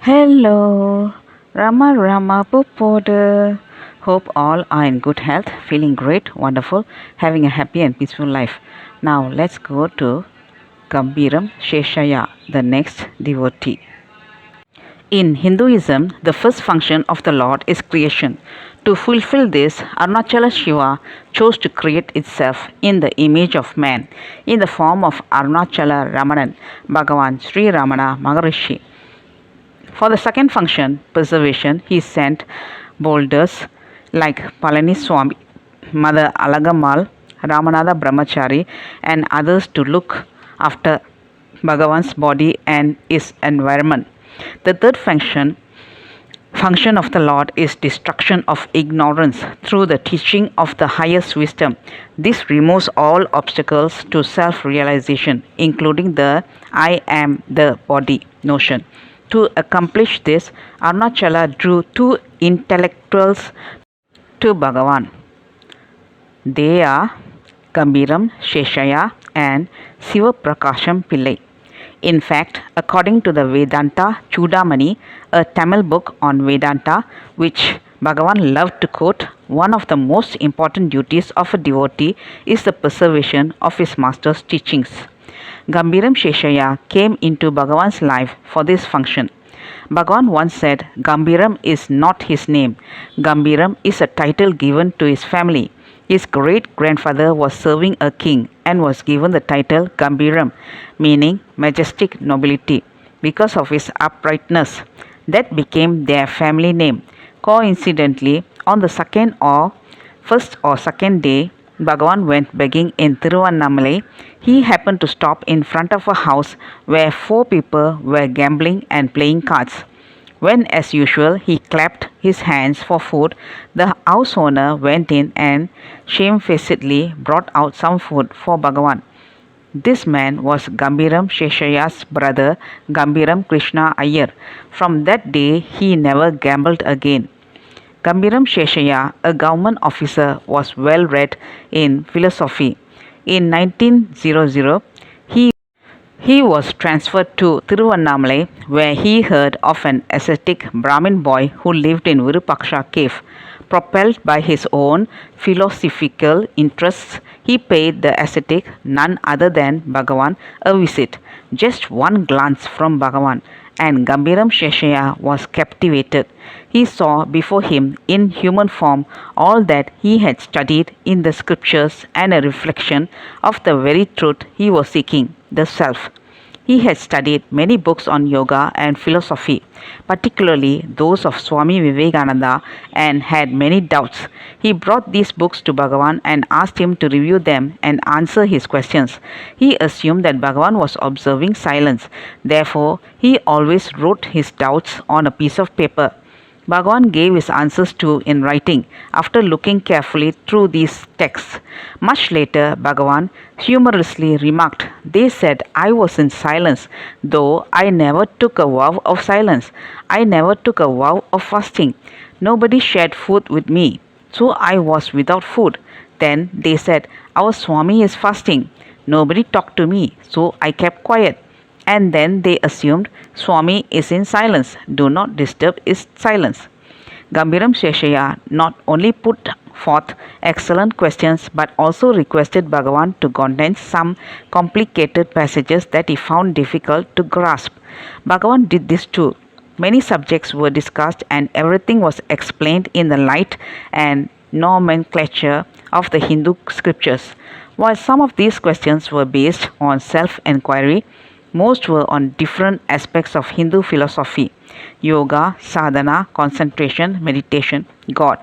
Hello, Rama Pupoda. Hope all are in good health, feeling great, wonderful, having a happy and peaceful life. Now let's go to Gambhiram Seshayya, the next devotee. In Hinduism, the first function of the Lord is creation. To fulfill this, Arunachala Shiva chose to create itself in the image of man, in the form of Arunachala Ramanan, Bhagavan Sri Ramana Maharishi. For the second function, preservation, he sent boulders like Palani Swami, Mother Alagamal, Ramanatha Brahmachari, and others to look after Bhagavan's body and his environment. The third function of the Lord is destruction of ignorance through the teaching of the highest wisdom. This removes all obstacles to self realization, including the I am the body notion. To accomplish this, Arunachala drew two intellectuals to Bhagavan. They are Gambhiram Seshayya and Siva Prakasham Pillai. In fact, according to the Vedanta Chudamani, a Tamil book on Vedanta, which Bhagavan loved to quote, one of the most important duties of a devotee is the preservation of his master's teachings. Gambhiram Seshayya came into Bhagavan's life for this function. Bhagavan once said, Gambhiram is not his name. Gambhiram is a title given to his family. His great-grandfather was serving a king and was given the title Gambhiram, meaning majestic nobility, because of his uprightness. That became their family name. Coincidentally, on the first or second day, Bhagavan went begging in Tiruvannamalai. He happened to stop in front of a house where four people were gambling and playing cards. When, as usual, he clapped his hands for food, the house owner went in and shamefacedly brought out some food for Bhagavan. This man was Gambhiram Seshayya's brother, Gambhiram Krishna Iyer. From that day, he never gambled again. Gambhiram Seshayya, a government officer, was well read in philosophy. In 1900, he was transferred to Tiruvannamalai, where he heard of an ascetic Brahmin boy who lived in Virupaksha cave. Propelled by his own philosophical interests, he paid the ascetic, none other than Bhagavan, a visit. Just one glance from Bhagavan, and Gambhiram Seshayya was captivated. He saw before him, in human form, all that he had studied in the scriptures and a reflection of the very truth he was seeking, the self. He had studied many books on yoga and philosophy, particularly those of Swami Vivekananda, and had many doubts. He brought these books to Bhagavan and asked him to review them and answer his questions. He assumed that Bhagavan was observing silence. Therefore, he always wrote his doubts on a piece of paper. Bhagavan gave his answers too in writing after looking carefully through these texts. Much later, Bhagavan humorously remarked, They said I was in silence, though I never took a vow of silence. I never took a vow of fasting. Nobody shared food with me, so I was without food. Then they said, Our Swami is fasting. Nobody talked to me, so I kept quiet. And then they assumed Swami is in silence. Do not disturb his silence. Gambhiram Seshayya not only put forth excellent questions but also requested Bhagavan to condense some complicated passages that he found difficult to grasp. Bhagavan did this too. Many subjects were discussed and everything was explained in the light and nomenclature of the Hindu scriptures. While some of these questions were based on self-enquiry, most were on different aspects of Hindu philosophy: yoga, sadhana, concentration, meditation, God,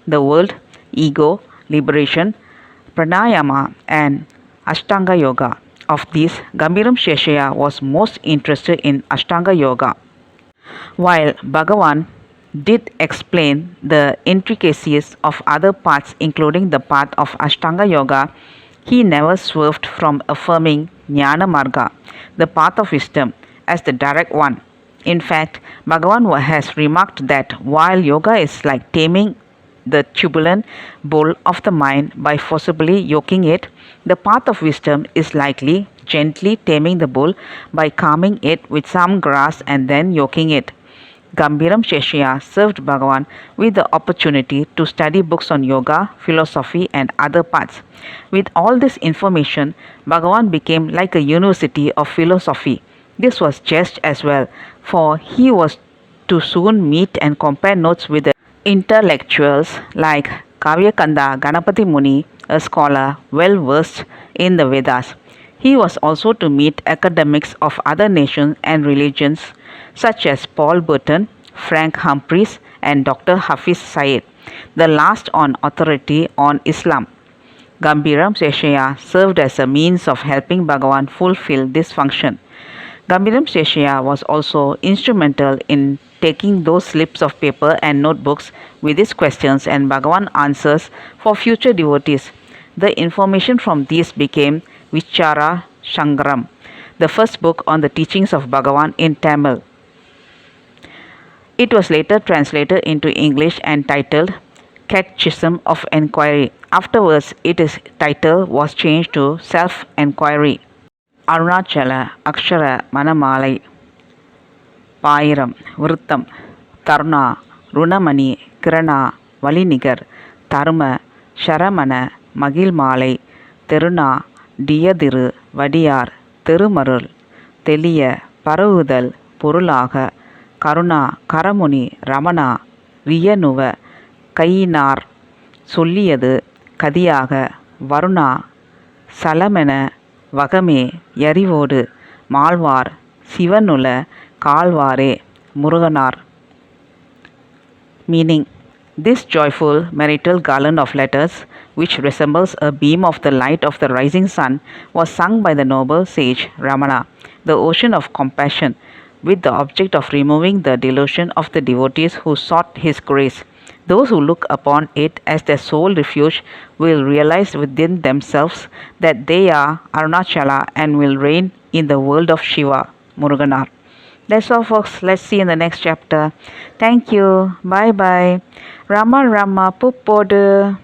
the world, ego, liberation, pranayama, and Ashtanga yoga. Of these, Gambhiram Seshayya was most interested in Ashtanga yoga. While Bhagavan did explain the intricacies of other paths, including the path of Ashtanga yoga, he never swerved from affirming Jnana Marga, the path of wisdom, as the direct one. In fact, Bhagavan has remarked that while yoga is like taming the turbulent bull of the mind by forcibly yoking it, the path of wisdom is likely gently taming the bull by calming it with some grass and then yoking it. Gambhiram Seshayya served Bhagavan with the opportunity to study books on yoga, philosophy, and other paths. With all this information, Bhagavan became like a university of philosophy. This was just as well, for he was to soon meet and compare notes with the intellectuals like Kavyakanda Ganapati Muni, a scholar well versed in the Vedas. He was also to meet academics of other nations and religions such as Paul Burton, Frank Humphreys, and Dr. Hafiz Said, the last on authority on Islam. Gambhiram Seshayya served as a means of helping Bhagavan fulfill this function. Gambhiram Seshayya was also instrumental in taking those slips of paper and notebooks with his questions and Bhagavan answers for future devotees. The information from these became Vichara Shangaram, the first book on the teachings of Bhagavan in Tamil. It was later translated into English and titled Catechism of Enquiry. Afterwards, its title was changed to Self-Enquiry. Arunachala, Akshara, Manamalai, Pairam, Vrutam, Taruna, Runamani, Kirana, Valinigar, Taruma, Sharamana, Magilmalai, Teruna, Diyadiru, Vadiyar, Tirumarul, Teliya, Paruvudal, Purulaga, Karuna, Karamuni, Ramana, Viyanuva, Kayinar, Sulliyadu, Kadiyaga, Varuna, Salamena, Vagame, Yarivodu, Malvar, Sivanula, Kalvare, Muruganar. Meaning, this joyful marital garland of letters, which resembles a beam of the light of the rising sun, was sung by the noble sage Ramana, the ocean of compassion, with the object of removing the delusion of the devotees who sought his grace. Those who look upon it as their sole refuge will realize within themselves that they are Arunachala and will reign in the world of Shiva, Muruganar. That's all, folks. Let's see in the next chapter. Thank you. Bye bye. Rama Rama Puppodu.